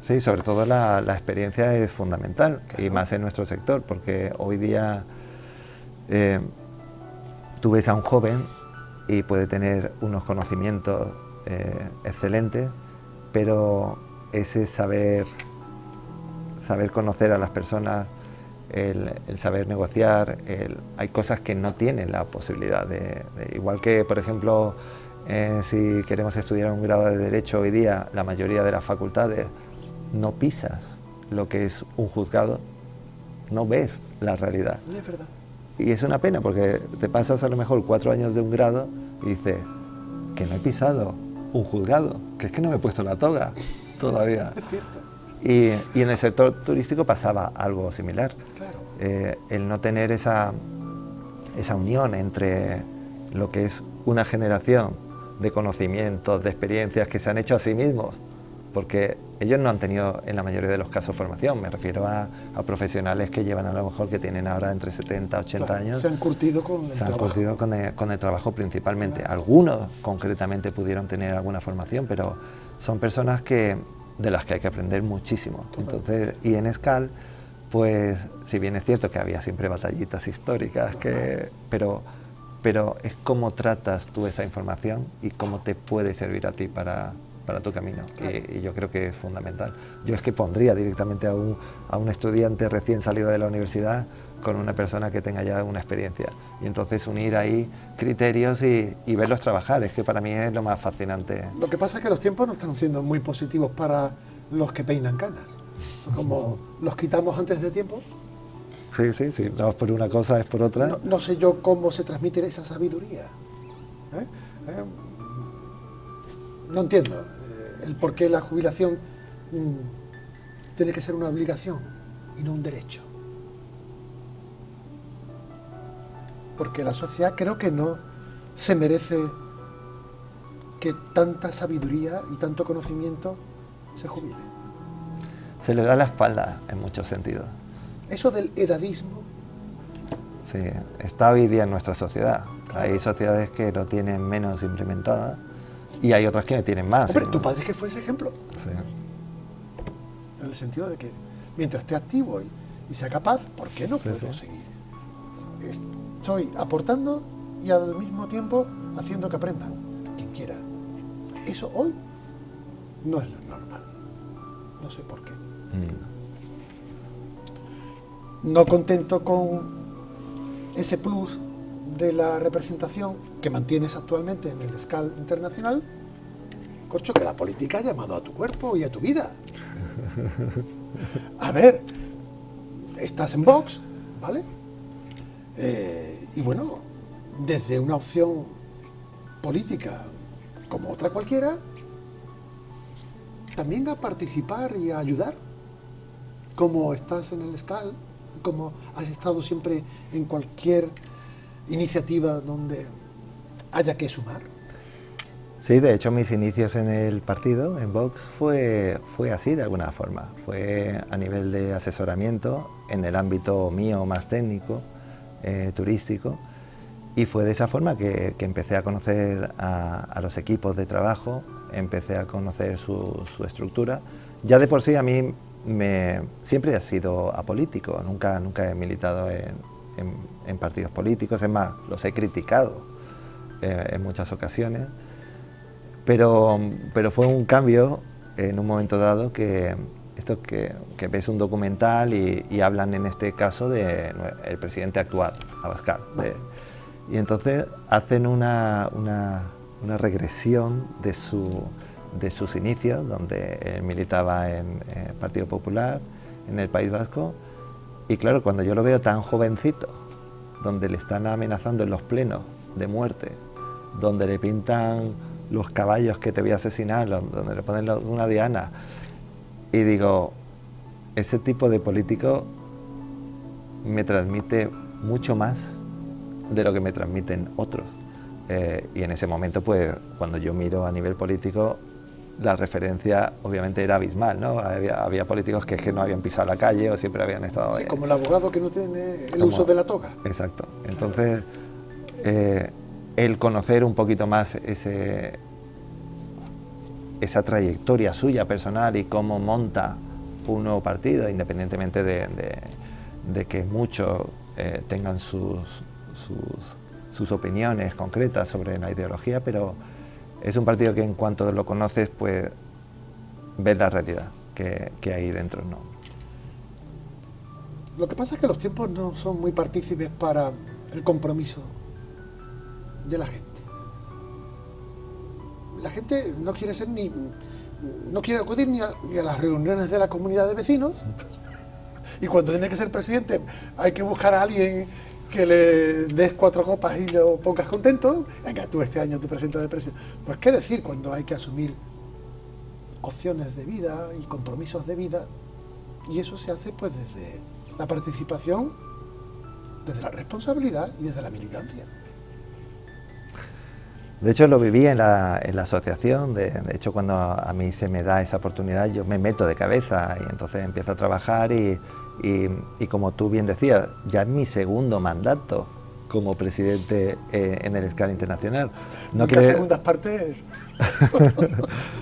Sí, sobre todo la experiencia es fundamental, claro. Y más en nuestro sector, porque hoy día tú ves a un joven y puede tener unos conocimientos excelentes, pero ese saber conocer a las personas, el saber negociar, hay cosas que no tienen la posibilidad igual que, por ejemplo, si queremos estudiar un grado de Derecho hoy día, la mayoría de las facultades no pisas lo que es un juzgado, no ves la realidad. Es verdad. Y es una pena, porque te pasas a lo mejor 4 años de un grado y dices que no he pisado un juzgado, que es que no me he puesto la toga todavía. Es cierto. Y en el sector turístico pasaba algo similar. Claro. El no tener esa unión entre lo que es una generación de conocimientos, de experiencias que se han hecho a sí mismos, porque ellos no han tenido en la mayoría de los casos formación, me refiero a profesionales que llevan a lo mejor que tienen ahora entre 70 y 80 Claro, años. se han curtido con el trabajo. Se han curtido con el trabajo principalmente. Claro. Algunos concretamente pudieron tener alguna formación, pero son personas de las que hay que aprender muchísimo. Entonces, y en Escal, pues si bien es cierto que había siempre batallitas históricas, pero es cómo tratas tú esa información y cómo te puede servir a ti para tu camino. Claro. Y yo creo que es fundamental. Yo es que pondría directamente a un estudiante recién salido de la universidad con una persona que tenga ya una experiencia. Y entonces unir ahí criterios y verlos trabajar, es que para mí es lo más fascinante. Lo que pasa es que los tiempos no están siendo muy positivos para los que peinan canas. Como los quitamos antes de tiempo. Sí, no es por una cosa, es por otra. No sé yo cómo se transmite esa sabiduría. No entiendo el por qué la jubilación tiene que ser una obligación y no un derecho. Porque la sociedad creo que no se merece que tanta sabiduría y tanto conocimiento se jubile. Se le da la espalda en muchos sentidos. Eso del edadismo. Sí, está hoy día en nuestra sociedad. Claro. Hay sociedades que lo tienen menos implementada y hay otras que lo tienen más. Hombre, tu padre que fue ese ejemplo. Sí. En el sentido de que mientras esté activo y sea capaz, ¿por qué no puedo seguir? Estoy aportando y al mismo tiempo haciendo que aprendan, quien quiera. Eso hoy no es lo normal. No sé por qué. No contento con ese plus de la representación que mantienes actualmente en el Escal Internacional, corcho, que la política ha llamado a tu cuerpo y a tu vida. A ver, estás en Vox, ¿vale? Y bueno, desde una opción política como otra cualquiera, también a participar y a ayudar, como estás en el Escal, como has estado siempre en cualquier iniciativa donde haya que sumar. Sí, de hecho mis inicios en el partido, en Vox, fue así de alguna forma. Fue a nivel de asesoramiento, en el ámbito mío más técnico, turístico, y fue de esa forma que empecé a conocer a los equipos de trabajo, empecé a conocer su estructura. Ya de por sí a mí siempre he sido apolítico, nunca he militado en partidos políticos, es más, los he criticado en muchas ocasiones, pero fue un cambio en un momento dado que ves un documental y hablan en este caso del presidente actual, Abascal, y entonces hacen una regresión de sus inicios, donde él militaba en el Partido Popular, en el País Vasco, y claro, cuando yo lo veo tan jovencito, donde le están amenazando en los plenos de muerte, donde le pintan los caballos que te voy a asesinar, donde le ponen una diana, y digo, ese tipo de político me transmite mucho más de lo que me transmiten otros. Y en ese momento, pues, cuando yo miro a nivel político, la referencia obviamente era abismal, ¿no? Había políticos que no habían pisado la calle o siempre habían estado... Sí, como el abogado que no tiene el uso de la toga. Exacto. Entonces, el conocer un poquito más esa trayectoria suya personal y cómo monta un nuevo partido, independientemente de que muchos tengan sus opiniones concretas sobre la ideología, pero es un partido que en cuanto lo conoces, pues ves la realidad que hay dentro, ¿no? Lo que pasa es que los tiempos no son muy partícipes para el compromiso de la gente. La gente no quiere ser no quiere acudir ni a las reuniones de la comunidad de vecinos, y cuando tiene que ser presidente hay que buscar a alguien que le des 4 copas y lo pongas contento. Venga, tú este año tú presentas de presidente. Pues qué decir cuando hay que asumir opciones de vida y compromisos de vida, y eso se hace pues desde la participación, desde la responsabilidad y desde la militancia. De hecho, lo viví en la asociación. De hecho, cuando a mí se me da esa oportunidad, yo me meto de cabeza y entonces empiezo a trabajar y como tú bien decías, ya es mi segundo mandato como presidente en el Escala Internacional. No las segundas partes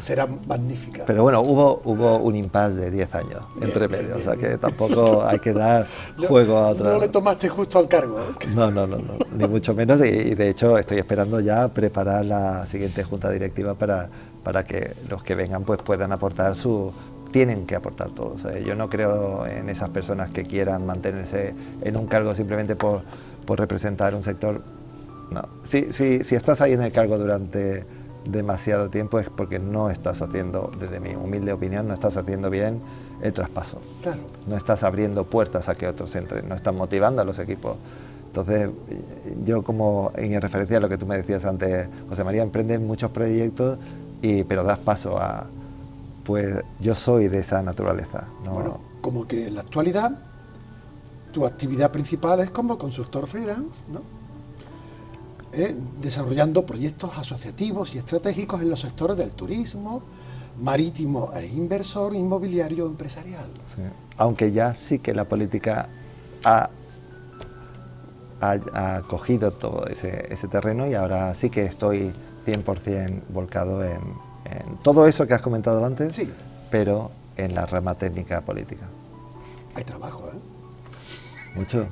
serán magníficas. Pero bueno, hubo un impasse de 10 años entre medio, o sea que tampoco hay que dar juego a otra. No le tomaste justo al cargo. No, ni mucho menos, y de hecho estoy esperando ya preparar la siguiente junta directiva para que los que vengan pues puedan aportar tienen que aportar todo. O sea, yo no creo en esas personas que quieran mantenerse en un cargo simplemente por representar un sector. No, si estás ahí en el cargo durante demasiado tiempo es porque no estás haciendo, desde mi humilde opinión, no estás haciendo bien el traspaso. Claro. No estás abriendo puertas a que otros entren, no estás motivando a los equipos. Entonces, yo como en referencia a lo que tú me decías antes, José María, emprendes muchos proyectos, pero das paso a... Pues yo soy de esa naturaleza, ¿no? Bueno, como que en la actualidad tu actividad principal es como consultor freelance, ¿no? Desarrollando proyectos asociativos y estratégicos en los sectores del turismo, marítimo e inversor, inmobiliario, empresarial. Sí. Aunque ya sí que la política ha cogido todo ese terreno y ahora sí que estoy 100% volcado en todo eso que has comentado antes, sí, pero en la rama técnica política. Hay trabajo, ¿eh? Mucho,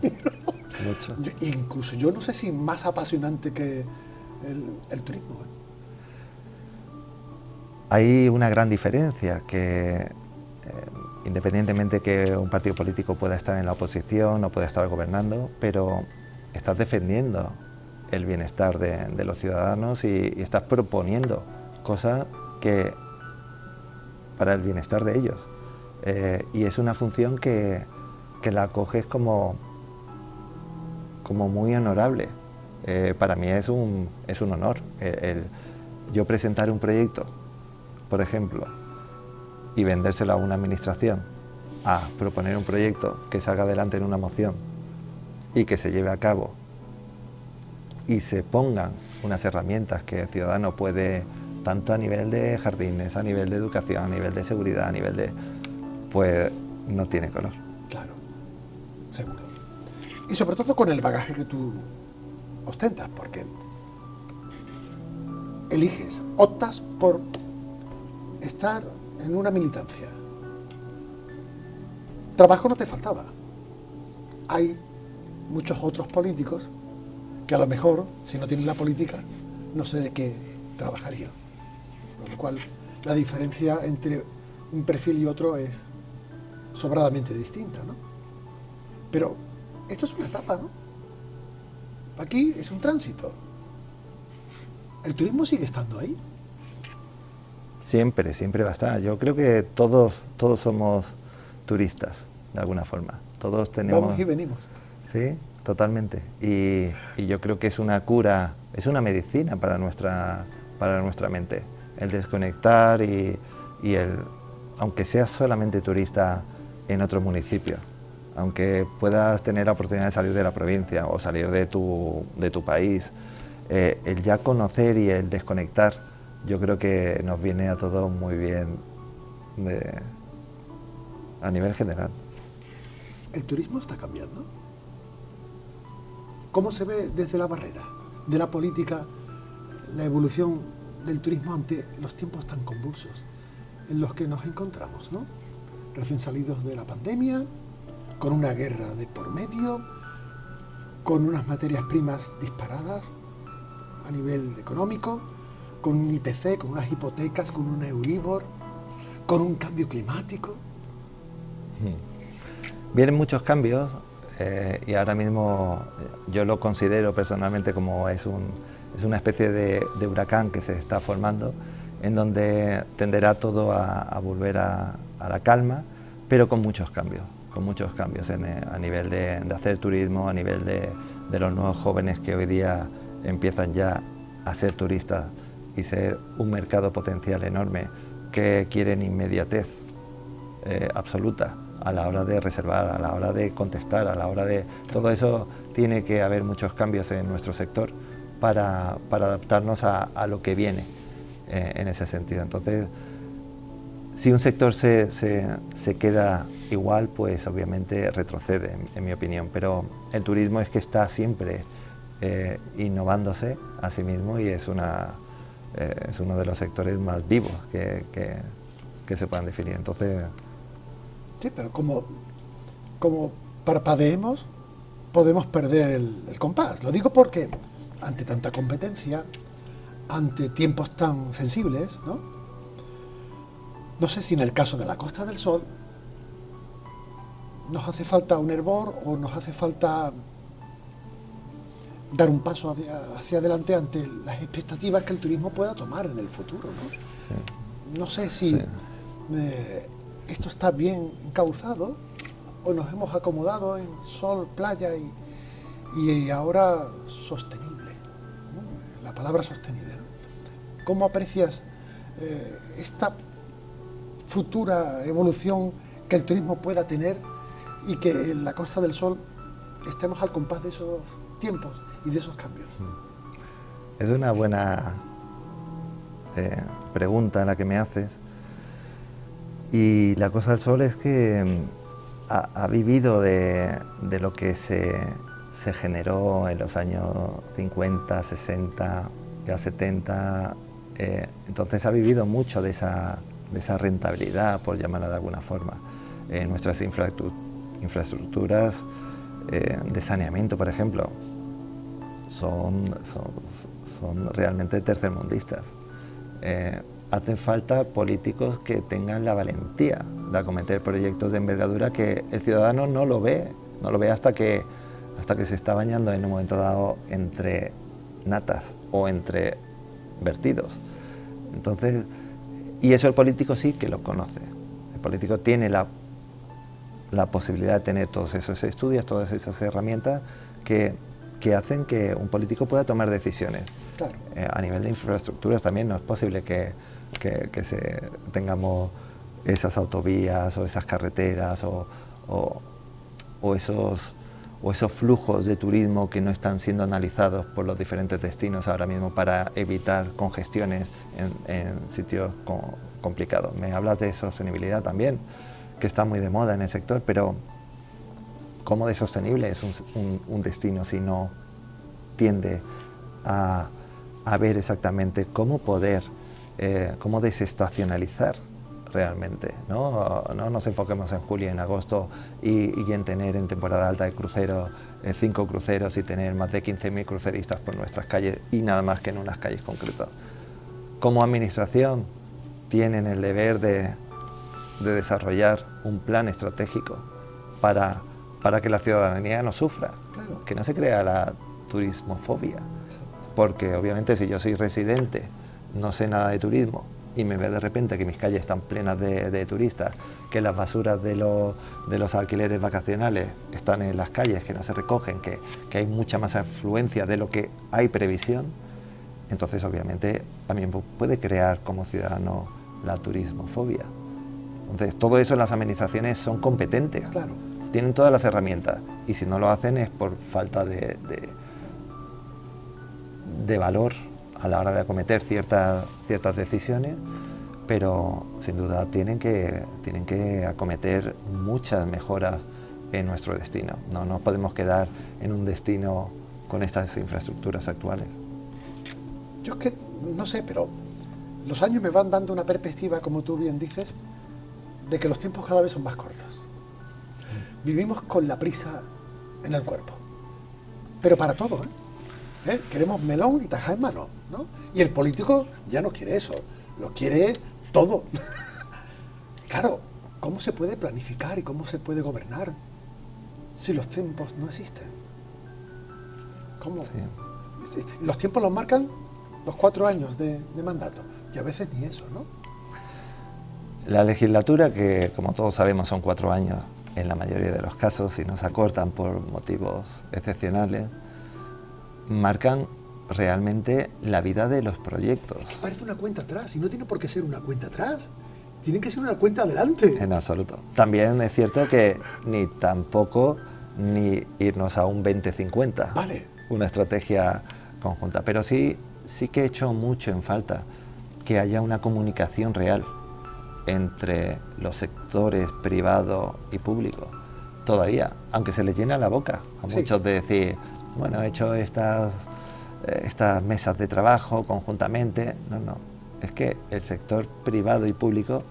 mucho. Incluso yo no sé si más apasionante que el turismo, ¿eh? Hay una gran diferencia que, independientemente que un partido político pueda estar en la oposición o pueda estar gobernando, pero estás defendiendo el bienestar de los ciudadanos y estás proponiendo cosas que para el bienestar de ellos. Y es una función que la coges como muy honorable. Para mí es un honor yo presentar un proyecto, por ejemplo, y vendérselo a una administración, a proponer un proyecto que salga adelante en una moción y que se lleve a cabo y se pongan unas herramientas que el ciudadano puede, tanto a nivel de jardines, a nivel de educación, a nivel de seguridad, a nivel de... pues no tiene color. Claro, seguro. Y sobre todo con el bagaje que tú ostentas, porque optas por estar en una militancia. Trabajo no te faltaba. Hay muchos otros políticos que a lo mejor, si no tienen la política, no sé de qué trabajarían. Con lo cual, la diferencia entre un perfil y otro es sobradamente distinta, ¿no? Pero esto es una etapa, ¿no? Aquí es un tránsito. ¿El turismo sigue estando ahí? Siempre va a estar. Yo creo que todos somos turistas, de alguna forma. Todos tenemos... Vamos y venimos. Sí, totalmente. Y yo creo que es una cura, es una medicina para nuestra mente. El desconectar y aunque seas solamente turista en otro municipio, aunque puedas tener la oportunidad de salir de la provincia o salir de tu país, el ya conocer y el desconectar, yo creo que nos viene a todos muy bien a nivel general. ¿El turismo está cambiando? ¿Cómo se ve desde la barrera de la política la evolución del turismo ante los tiempos tan convulsos en los que nos encontramos, ¿no? Recién salidos de la pandemia, con una guerra de por medio, con unas materias primas disparadas a nivel económico, con un IPC, con unas hipotecas, con un Euribor, con un cambio climático. Vienen muchos cambios y ahora mismo yo lo considero personalmente como es una especie de huracán que se está formando, en donde tenderá todo a volver a la calma, pero con muchos cambios a nivel de hacer turismo, a nivel de los nuevos jóvenes que hoy día empiezan ya a ser turistas y ser un mercado potencial enorme que quieren inmediatez absoluta a la hora de reservar, a la hora de contestar, a la hora de... Todo eso tiene que haber muchos cambios en nuestro sector para adaptarnos a lo que viene en ese sentido. Entonces, si un sector se queda igual, pues obviamente retrocede, en mi opinión, pero el turismo es que está siempre innovándose a sí mismo y es uno de los sectores más vivos que se puedan definir. Entonces... Sí, pero como parpadeemos, podemos perder el compás. Lo digo porque ante tanta competencia, ante tiempos tan sensibles, no sé si en el caso de la Costa del Sol nos hace falta un hervor o nos hace falta dar un paso hacia adelante ante las expectativas que el turismo pueda tomar en el futuro, ¿no? Sí. No sé si esto está bien encauzado o nos hemos acomodado en sol, playa y ahora sostenible, ¿no? La palabra sostenible, ¿no? ¿Cómo aprecias esta futura evolución que el turismo pueda tener y que en la Costa del Sol estemos al compás de esos tiempos y de esos cambios? Es una buena pregunta la que me haces. Y la Costa del Sol es que ha vivido de lo que se generó en los años 50, 60, ya 70. Entonces ha vivido mucho de esa rentabilidad, por llamarla de alguna forma. Nuestras infraestructuras de saneamiento, por ejemplo, son realmente tercermundistas. Hacen falta políticos que tengan la valentía de acometer proyectos de envergadura que el ciudadano no lo ve hasta que se está bañando en un momento dado entre natas o entre vertidos. Entonces, y eso el político sí que lo conoce. El político tiene la posibilidad de tener todos esos estudios, todas esas herramientas que hacen que un político pueda tomar decisiones. Claro. A nivel de infraestructuras también no es posible que tengamos esas autovías o esas carreteras o esos flujos de turismo que no están siendo analizados por los diferentes destinos ahora mismo para evitar congestiones en sitios complicados. Me hablas de sostenibilidad también, que está muy de moda en el sector, pero ¿cómo de sostenible es un destino si no tiende a ver exactamente cómo cómo desestacionalizar realmente? No nos enfoquemos en julio y en agosto y en tener en temporada alta de cruceros 5 cruceros y tener más de 15.000 cruceristas por nuestras calles y nada más que en unas calles concretas. Como administración tienen el deber de desarrollar un plan estratégico para que la ciudadanía no sufra, claro, que no se crea la turismofobia. Exacto. Porque obviamente si yo soy residente, no sé nada de turismo y me veo de repente que mis calles están plenas de turistas, que las basuras de los alquileres vacacionales están en las calles, que no se recogen, que hay mucha más afluencia de lo que hay previsión, entonces obviamente también puede crear como ciudadano la turismofobia. Entonces todo eso las administraciones son competentes, Claro. tienen todas las herramientas y si no lo hacen es por falta de valor a la hora de acometer ciertas decisiones, pero sin duda tienen que acometer muchas mejoras en nuestro destino. No nos podemos quedar en un destino con estas infraestructuras actuales. Yo es que no sé, pero los años me van dando una perspectiva, como tú bien dices, de que los tiempos cada vez son más cortos. Vivimos con la prisa en el cuerpo, pero para todo, ¿eh? Queremos melón y taja en mano, ¿no? Y el político ya no quiere eso, lo quiere todo. Claro, ¿cómo se puede planificar y cómo se puede gobernar si los tiempos no existen? ¿Cómo? Sí. Los tiempos los marcan los 4 años de mandato, y a veces ni eso, ¿no? La legislatura, que como todos sabemos son 4 años en la mayoría de los casos y nos acortan por motivos excepcionales, marcan realmente la vida de los proyectos. Es que parece una cuenta atrás y no tiene por qué ser una cuenta atrás. Tiene que ser una cuenta adelante. En absoluto. También es cierto que ni tampoco ni irnos a un 20-50. Vale. Una estrategia conjunta. Pero sí que he hecho mucho en falta que haya una comunicación real entre los sectores privado y público. Todavía, aunque se les llena la boca a muchos de decir, bueno, he hecho estas mesas de trabajo conjuntamente. No, es que el sector privado y público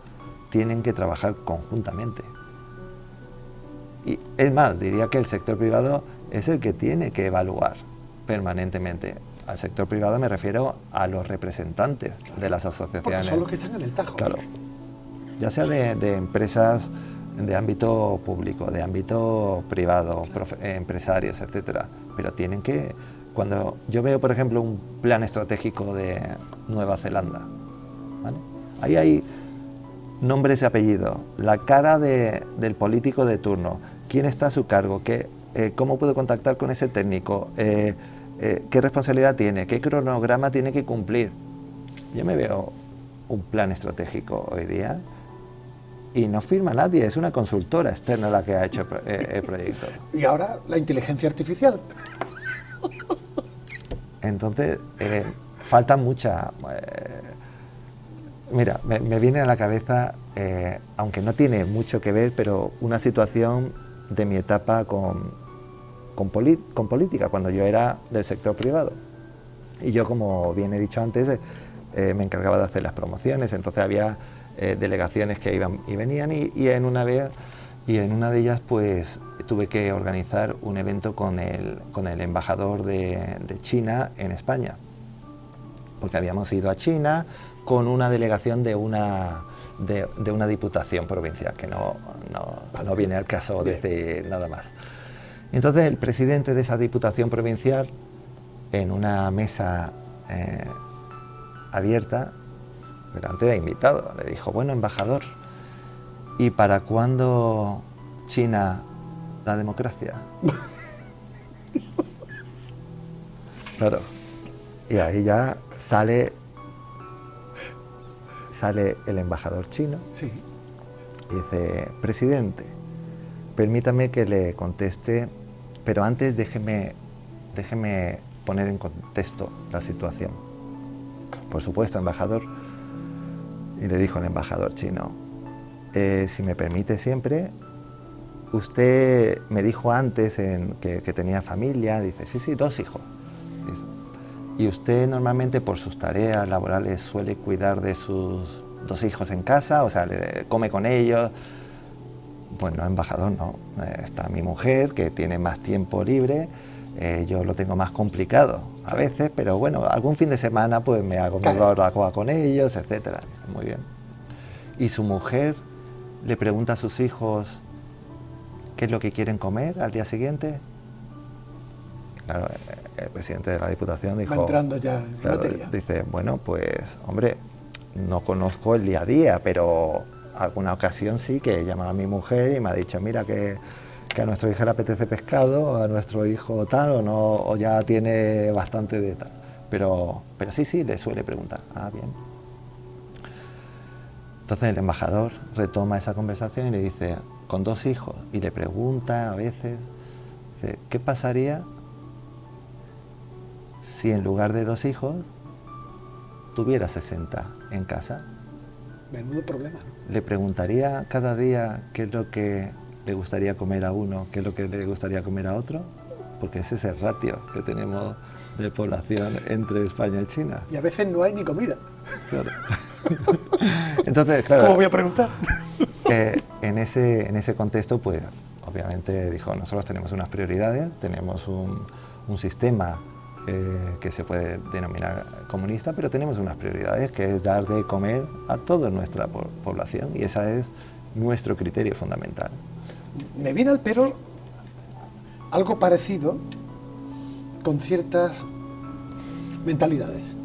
tienen que trabajar conjuntamente. Y es más, diría que el sector privado es el que tiene que evaluar permanentemente. Al sector privado me refiero a los representantes de las asociaciones. Porque son los que están en el tajo. Claro. Ya sea de empresas de ámbito público, de ámbito privado, empresarios, etcétera. Pero tienen que... Cuando yo veo, por ejemplo, un plan estratégico de Nueva Zelanda, ¿vale? Ahí hay nombres y apellidos, la cara del político de turno, quién está a su cargo, cómo puedo contactar con ese técnico, qué responsabilidad tiene, qué cronograma tiene que cumplir. Yo me veo un plan estratégico hoy día y no firma nadie, es una consultora externa la que ha hecho el proyecto. Y ahora la inteligencia artificial. Entonces, falta mucha... mira, me viene a la cabeza, aunque no tiene mucho que ver, pero una situación de mi etapa con política, cuando yo era del sector privado. Y yo, como bien he dicho antes, me encargaba de hacer las promociones, entonces había delegaciones que iban y venían, y en una de ellas pues tuve que organizar un evento con el embajador de China en España, porque habíamos ido a China con una delegación de una diputación provincial, que no viene al caso decir nada más. Entonces el presidente de esa diputación provincial, en una mesa abierta, delante de invitados, le dijo: bueno, embajador, ¿y para cuándo China la democracia? Claro. Y ahí ya sale el embajador chino. Sí. Y dice: presidente, permítame que le conteste, pero antes déjeme poner en contexto la situación. Por supuesto, embajador. Y le dijo el embajador chino: si me permite siempre, usted me dijo antes que tenía familia. Dice: sí, 2 hijos. Dice: y usted normalmente por sus tareas laborales suele cuidar de sus 2 hijos en casa, o sea, come con ellos. Bueno, embajador, no. Está mi mujer, que tiene más tiempo libre. Yo lo tengo más complicado a veces, pero bueno, algún fin de semana pues me hago mi barbacoa con ellos, etcétera. Muy bien. Y su mujer le pregunta a sus hijos qué es lo que quieren comer al día siguiente. Claro, el presidente de la Diputación dijo... Va entrando ya en materia. Dice: bueno, pues, hombre, no conozco el día a día, pero alguna ocasión sí que llamaba a mi mujer y me ha dicho: mira, que a nuestro hijo le apetece pescado, a nuestro hijo tal, o ya tiene bastante de tal. Pero sí, le suele preguntar. Ah, bien. Entonces el embajador retoma esa conversación y le dice: con 2 hijos, y le pregunta a veces, dice: ¿qué pasaría si en lugar de 2 hijos tuviera 60 en casa? Menudo problema, ¿no? Le preguntaría cada día qué es lo que le gustaría comer a uno, qué es lo que le gustaría comer a otro, porque ese es el ratio que tenemos de población entre España y China. Y a veces no hay ni comida. Claro. Entonces, claro, ¿cómo voy a preguntar? En ese contexto, pues, obviamente dijo: nosotros tenemos unas prioridades, tenemos un sistema que se puede denominar comunista, pero tenemos unas prioridades, que es dar de comer a toda nuestra población, y ese es nuestro criterio fundamental. Me viene al pelo algo parecido con ciertas mentalidades.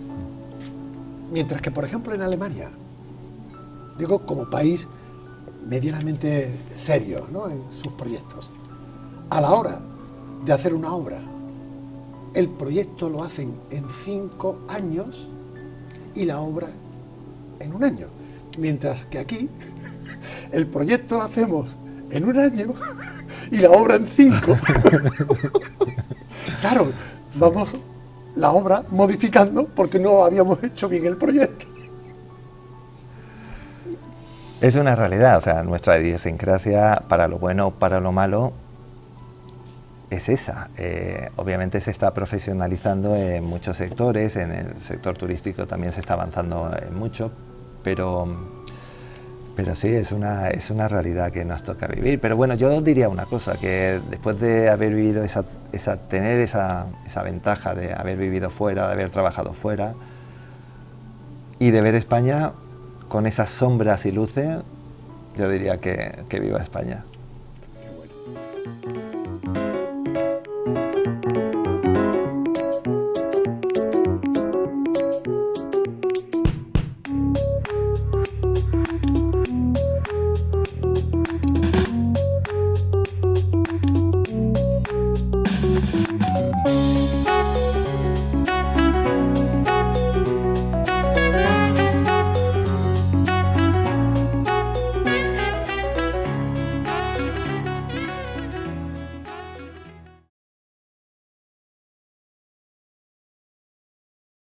Mientras que, por ejemplo, en Alemania, digo, como país medianamente serio, ¿no?, en sus proyectos, a la hora de hacer una obra el proyecto lo hacen en 5 años y la obra en 1 año. Mientras que aquí, el proyecto lo hacemos en 1 año y la obra en 5. Claro, vamos la obra modificando porque no habíamos hecho bien el proyecto. Es una realidad, o sea, nuestra idiosincrasia, para lo bueno o para lo malo, es esa. Obviamente se está profesionalizando en muchos sectores, en el sector turístico también se está avanzando en mucho, pero sí, es una realidad que nos toca vivir. Pero bueno, yo diría una cosa, que después de haber vivido tener esa ventaja de haber vivido fuera, de haber trabajado fuera, y de ver España con esas sombras y luces, yo diría que viva España. Qué bueno.